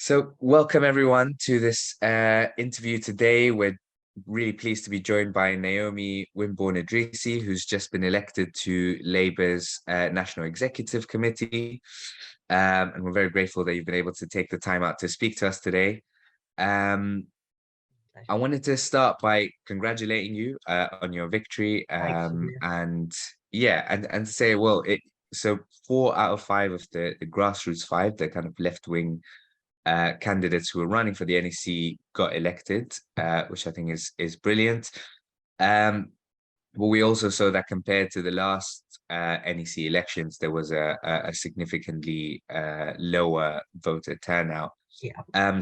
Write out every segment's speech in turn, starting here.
So welcome everyone to this interview today. We're really pleased to be joined by Naomi Wimborne-Idrissi, who's just been elected to Labour's National Executive Committee. And we're very grateful that you've been able to take the time out to speak to us today. I wanted to start by congratulating you on your victory. And yeah, and say, well, so 4 out of 5 of the grassroots five, the kind of left-wing candidates who were running for the NEC got elected, which I think is brilliant. But we also saw that compared to the last NEC elections, there was a significantly lower voter turnout.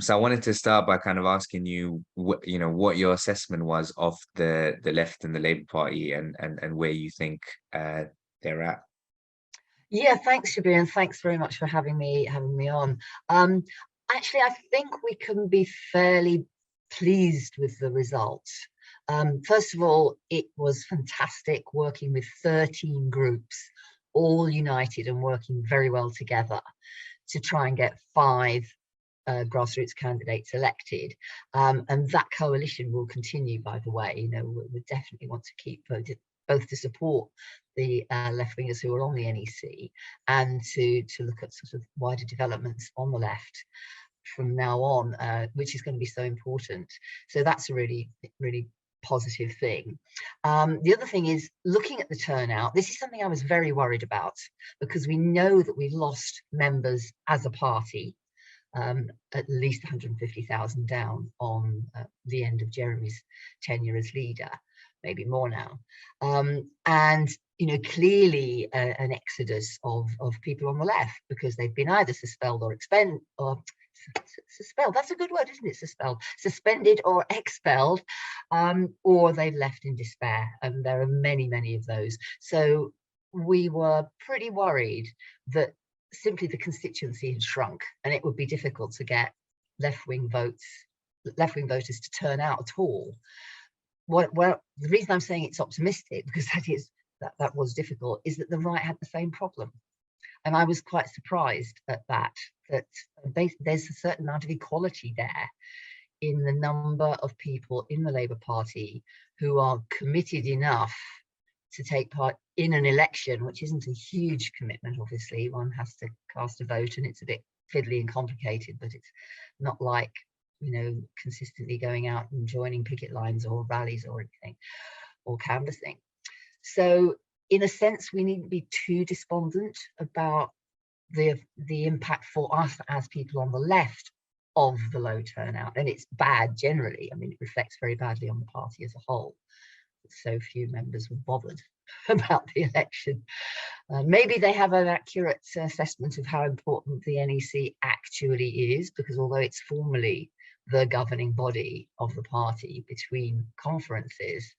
So I wanted to start by kind of asking you, what your assessment was of the left and the Labour Party, and where you think they're at. Yeah, thanks, Shabbir, and thanks very much for having me on. Actually, I think we can be fairly pleased with the results. First of all, it was fantastic working with 13 groups, all united and working very well together to try and get 5 grassroots candidates elected. And that coalition will continue, by the way. We definitely want to keep both to support the left-wingers who are on the NEC and to look at sort of wider developments on the left from now on, which is going to be so important. So that's a really, really positive thing. The other thing is looking at the turnout. This is something I was very worried about because we know that we've lost members as a party, at least 150,000 down on the end of Jeremy's tenure as leader, maybe more now. And clearly an exodus of people on the left because they've been either suspelled or expelled. That's a good word, isn't it? Suspended or expelled, or they've left in despair, and there are many of those. So we were pretty worried that simply the constituency had shrunk and it would be difficult to get left-wing voters to turn out at all. Well, the reason I'm saying it's optimistic, because that was difficult, is that the right had the same problem. And I was quite surprised at that there's a certain amount of equality there in the number of people in the Labour Party who are committed enough to take part in an election, which isn't a huge commitment, obviously. One has to cast a vote and it's a bit fiddly and complicated, but it's not like, consistently going out and joining picket lines or rallies or anything, or canvassing. So in a sense, we needn't be too despondent about the impact for us as people on the left of the low turnout. And it's bad generally. I mean, it reflects very badly on the party as a whole. So few members were bothered about the election. Maybe they have an accurate assessment of how important the NEC actually is, because although it's formally the governing body of the party between conferences,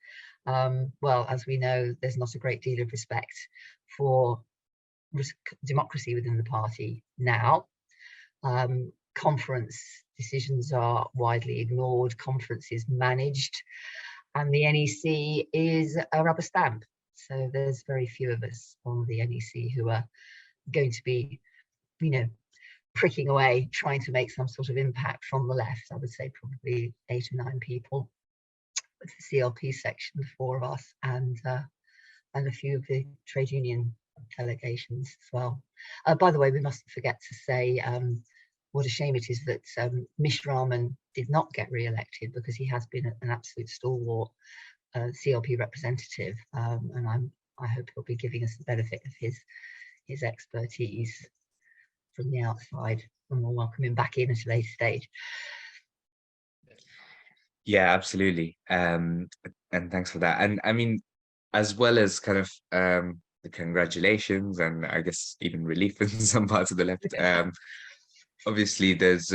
well, as we know, there's not a great deal of respect for democracy within the party now. Conference decisions are widely ignored, conference is managed, and the NEC is a rubber stamp. So there's very few of us on the NEC who are going to be, pricking away, trying to make some sort of impact from the left. I would say probably 8 or 9 people with the CLP section, 4 of us, and a few of the trade union delegations as well. By the way, we mustn't forget to say what a shame it is that Mish Rahman did not get re-elected, because he has been an absolute stalwart CLP representative, and I hope he'll be giving us the benefit of his expertise from the outside, and we'll welcome him back in at a later stage. Yeah, absolutely. And thanks for that. And I mean, as well as kind of the congratulations and I guess even relief in some parts of the left, obviously there's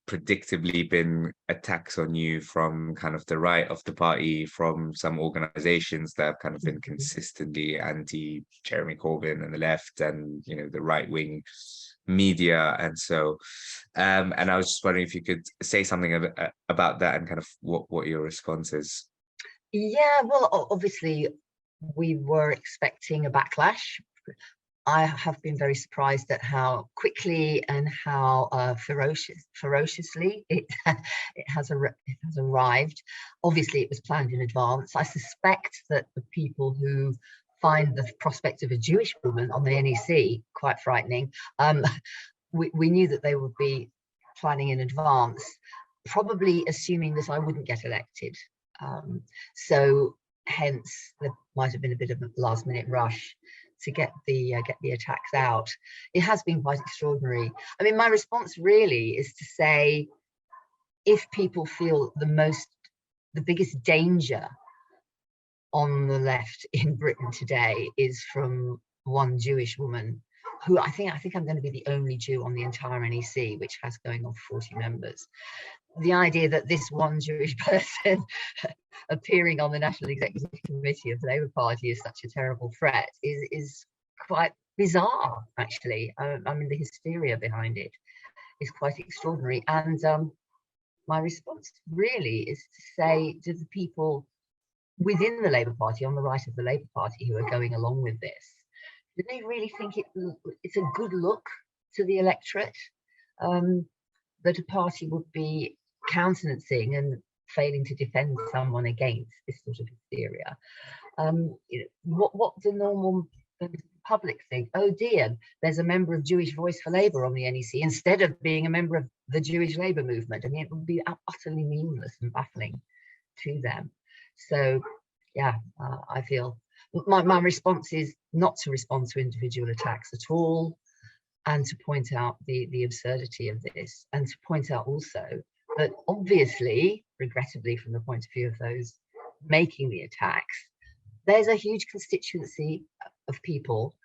predictably been attacks on you from kind of the right of the party, from some organizations that have kind of been consistently anti Jeremy Corbyn and the left, and the right wing media. And so and I was just wondering if you could say something about that and kind of what your response is. Yeah, well, obviously we were expecting a backlash I have been very surprised at how quickly and how ferociously it has arrived. Obviously, it was planned in advance. I suspect that the people who find the prospect of a Jewish woman on the NEC quite frightening, we knew that they would be planning in advance, probably assuming that I wouldn't get elected. So hence there might have been a bit of a last minute rush to get the attacks out. It has been quite extraordinary. I mean, my response really is to say, if people feel the biggest danger on the left in Britain today is from one Jewish woman, who I think I'm going to be the only Jew on the entire NEC, which has going on 40 members. The idea that this one Jewish person appearing on the National Executive Committee of the Labour Party is such a terrible threat is quite bizarre, actually. I mean, the hysteria behind it is quite extraordinary. And my response really is to say to the people within the Labour Party, on the right of the Labour Party, who are going along with this, do they really think it's a good look to the electorate that a party would be countenancing and failing to defend someone against this sort of hysteria? What the normal public think? Oh dear, there's a member of Jewish Voice for Labour on the NEC instead of being a member of the Jewish Labour movement. I mean, it would be utterly meaningless and baffling to them. So yeah, I feel my response is not to respond to individual attacks at all, and to point out the absurdity of this, and to point out also that obviously, regrettably from the point of view of those making the attacks, there's a huge constituency of people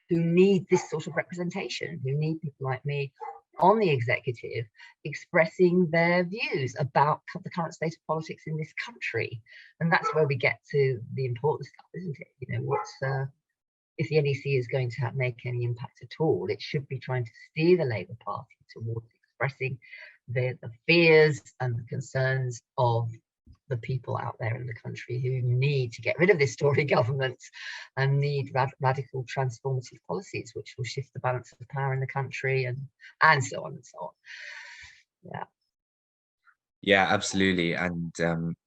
who need this sort of representation, who need people like me on the executive expressing their views about the current state of politics in this country. And that's where we get to the important stuff, isn't it? You know, what's if the NEC is going to make any impact at all, it should be trying to steer the Labour Party towards expressing the fears and the concerns of the people out there in the country who need to get rid of this Tory government and need radical transformative policies which will shift the balance of power in the country, and so on and so on. Yeah, absolutely. And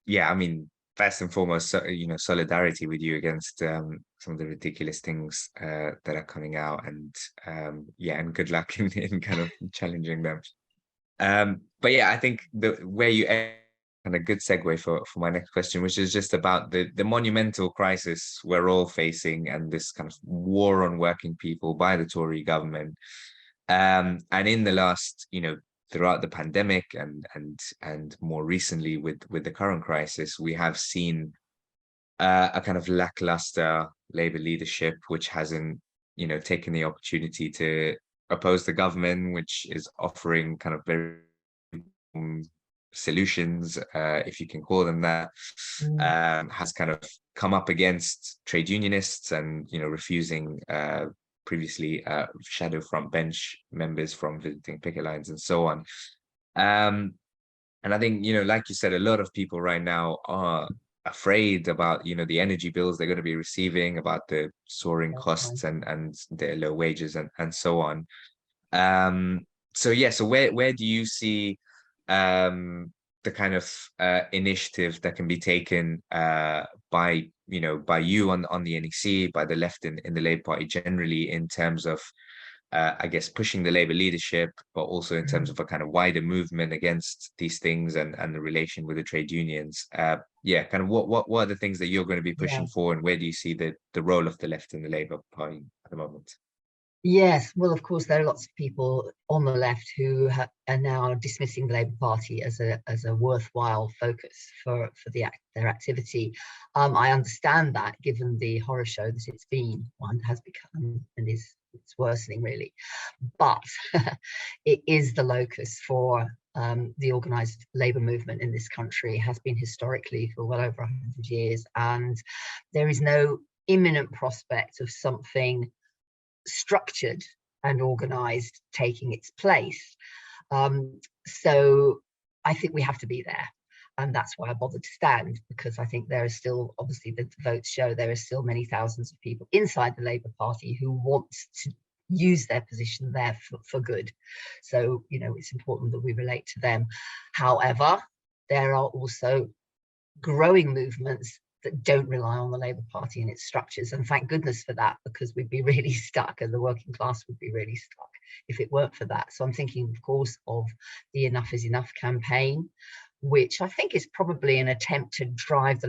yeah, I mean, first and foremost, solidarity with you against some of the ridiculous things that are coming out, and yeah, and good luck in kind of challenging them. But yeah, I think where you and a good segue for my next question, which is just about the monumental crisis we're all facing, and this kind of war on working people by the Tory government. And in the last, throughout the pandemic and more recently with the current crisis, we have seen a kind of lackluster Labour leadership, which hasn't, taken the opportunity to oppose the government, which is offering kind of very solutions, if you can call them that, has kind of come up against trade unionists and, refusing previously shadow front bench members from visiting picket lines and so on. And I think, like you said, a lot of people right now are afraid about, the energy bills they're going to be receiving, about the soaring costs and their low wages and so on. So yeah, so where do you see the kind of initiative that can be taken by you on the NEC, by the left in the Labour Party generally, in terms of I guess pushing the Labour leadership, but also in terms of a kind of wider movement against these things and the relation with the trade unions? Yeah, kind of what are the things that you're going to be pushing for, and where do you see the role of the left in the Labour Party at the moment? Yes, well, of course, there are lots of people on the left who are now dismissing the Labour Party as a worthwhile focus for their activity. I understand that, given the horror show that it's been, one has become, and it's worsening really. But it is the locus for the organised labour movement in this country, has been historically for well over 100 years, and there is no imminent prospect of something structured and organised taking its place. So I think we have to be there. And that's why I bothered to stand, because I think there are still, obviously the votes show there are still many thousands of people inside the Labour Party who want to use their position there for good. So, you know, it's important that we relate to them. However, there are also growing movements that don't rely on the Labour Party and its structures. And thank goodness for that, because we'd be really stuck, and the working class would be really stuck if it weren't for that. So I'm thinking, of course, of the Enough is Enough campaign, which I think is probably an attempt to drive the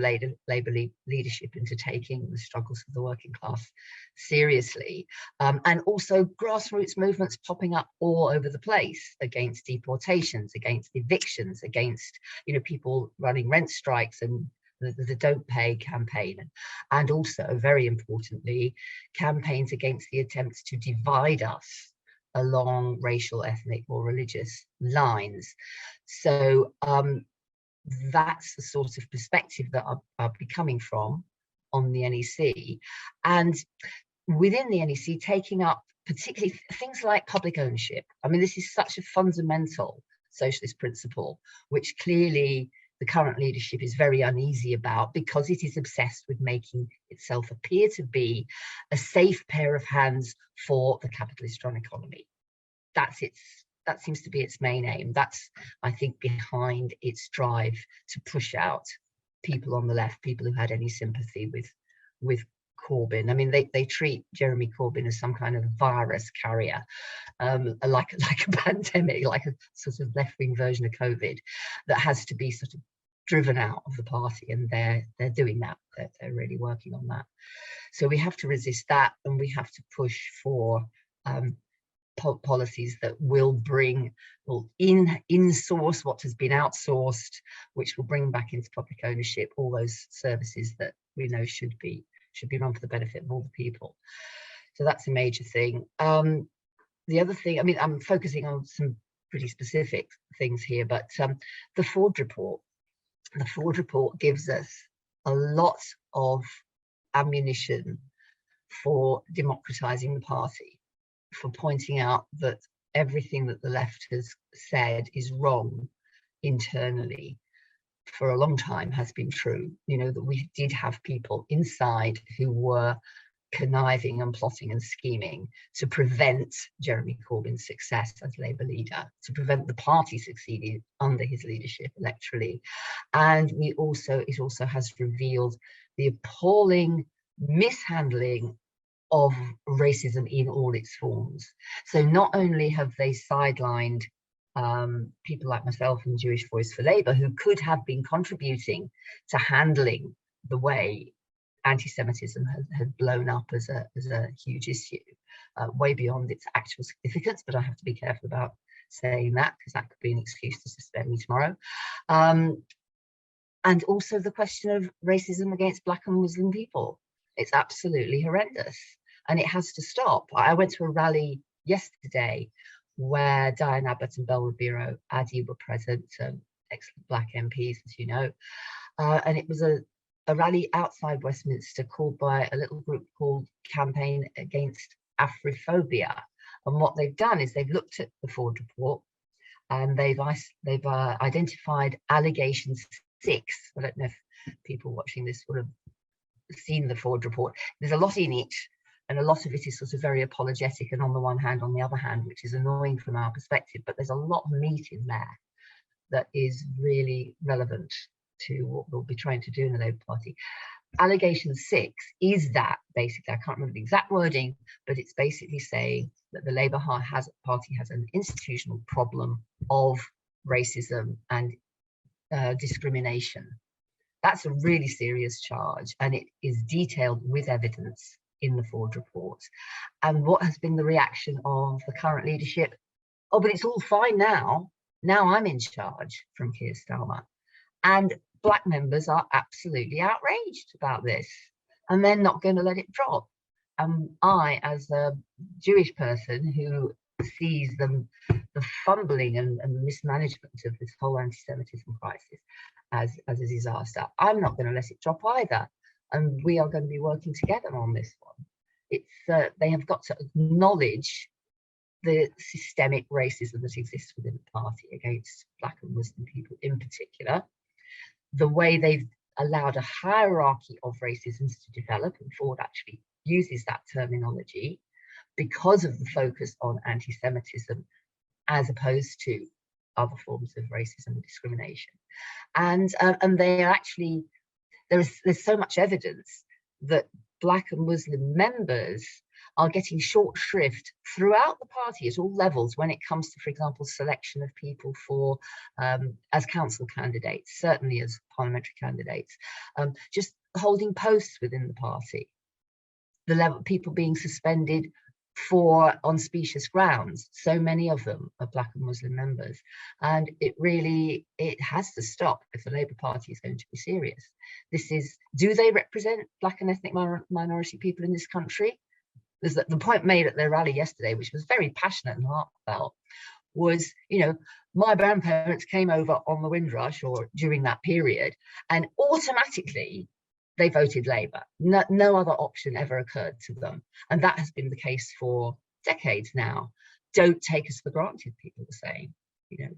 Labour leadership into taking the struggles of the working class seriously. And also grassroots movements popping up all over the place against deportations, against evictions, against, you know, people running rent strikes and the Don't Pay campaign. And also, very importantly, campaigns against the attempts to divide us along racial, ethnic or religious lines. So that's the sort of perspective that I'll be coming from on the NEC. And within the NEC, taking up particularly things like public ownership. I mean, this is such a fundamental socialist principle, which clearly the current leadership is very uneasy about, because it is obsessed with making itself appear to be a safe pair of hands for the capitalist run economy. That seems to be its main aim. That's, I think, behind its drive to push out people on the left, people who had any sympathy with Corbyn. I mean, they treat Jeremy Corbyn as some kind of virus carrier, like a pandemic, like a sort of left-wing version of COVID that has to be sort of driven out of the party, and they're doing that. They're really working on that. So we have to resist that, and we have to push for policies that will in-source what has been outsourced, which will bring back into public ownership all those services that we know should be run for the benefit of all the people. So that's a major thing. The other thing, I mean, I'm focusing on some pretty specific things here, but the Forde report. The Forde report gives us a lot of ammunition for democratizing the party, for pointing out that everything that the left has said is wrong internally for a long time has been true. You know, that we did have people inside who were conniving and plotting and scheming to prevent Jeremy Corbyn's success as Labour leader, to prevent the party succeeding under his leadership electorally. And it also has revealed the appalling mishandling of racism in all its forms. So not only have they sidelined people like myself and Jewish Voice for Labour, who could have been contributing to handling the way anti-Semitism had blown up as a huge issue, way beyond its actual significance, but I have to be careful about saying that, because that could be an excuse to suspend me tomorrow. And also the question of racism against Black and Muslim people. It's absolutely horrendous, and it has to stop. I went to a rally yesterday where Diane Abbott and Belwood Bureau Addy were present, excellent Black MPs, as you know, and it was a rally outside Westminster called by a little group called Campaign Against Afrophobia. And what they've done is they've looked at the Forde report, and they've identified allegation 6. I don't know if people watching this would have seen the Forde report. There's a lot in it, and a lot of it is sort of very apologetic, and on the one hand, on the other hand, which is annoying from our perspective, but there's a lot of meat in there that is really relevant to what we'll be trying to do in the Labour Party. Allegation 6 is that, basically, I can't remember the exact wording, but it's basically saying that the Labour Party has an institutional problem of racism and discrimination. That's a really serious charge, and it is detailed with evidence in the Forde report. And what has been the reaction of the current leadership? Oh, but it's all fine now. Now I'm in charge, from Keir Starmer. And Black members are absolutely outraged about this, and they're not going to let it drop. I, as a Jewish person who sees the fumbling and mismanagement of this whole anti-Semitism crisis as a disaster, I'm not going to let it drop either. And we are going to be working together on this one. It's they have got to acknowledge the systemic racism that exists within the party against Black and Muslim people in particular. the way they've allowed a hierarchy of racism to develop, and Forde actually uses that terminology, because of the focus on anti-Semitism as opposed to other forms of racism and discrimination. And they are actually, there's so much evidence that Black and Muslim members are getting short shrift throughout the party at all levels when it comes to, for example, selection of people for as council candidates, certainly as parliamentary candidates, just holding posts within the party. The level people being suspended on specious grounds, so many of them are Black and Muslim members, and it has to stop if the Labour Party is going to be serious. Do they represent Black and ethnic minority people in this country? There's the point made at their rally yesterday, which was very passionate and heartfelt, was, my grandparents came over on the Windrush or during that period, and automatically they voted Labour. No other option ever occurred to them. And that has been the case for decades now. Don't take us for granted, people are saying.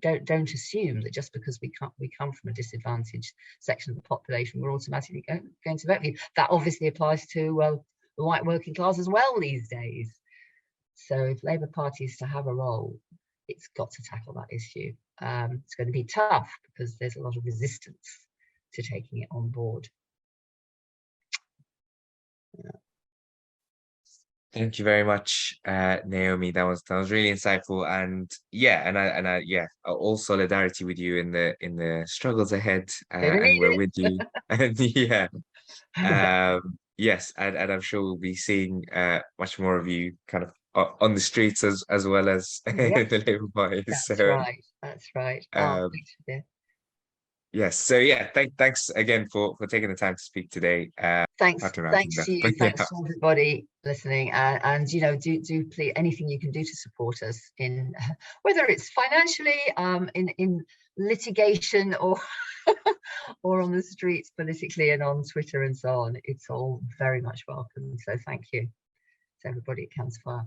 Don't assume that just because we come from a disadvantaged section of the population, we're automatically going to vote for you. That obviously applies to the white working class as well these days. So if Labour Party is to have a role, it's got to tackle that issue. It's going to be tough because there's a lot of resistance to taking it on board. Thank you very much, Naomi. That was really insightful, and all solidarity with you in the struggles ahead, and we're with you. And yes, and I'm sure we'll be seeing much more of you kind of on the streets as well as in the Labour Party. That's right. That's right. Yes. So yeah, thanks again for taking the time to speak today. Thanks to you. Thanks to everybody listening. And do please, anything you can do to support us in, whether it's financially, in litigation, or or on the streets politically and on Twitter and so on. It's all very much welcome. So thank you to everybody at Cancer Fire.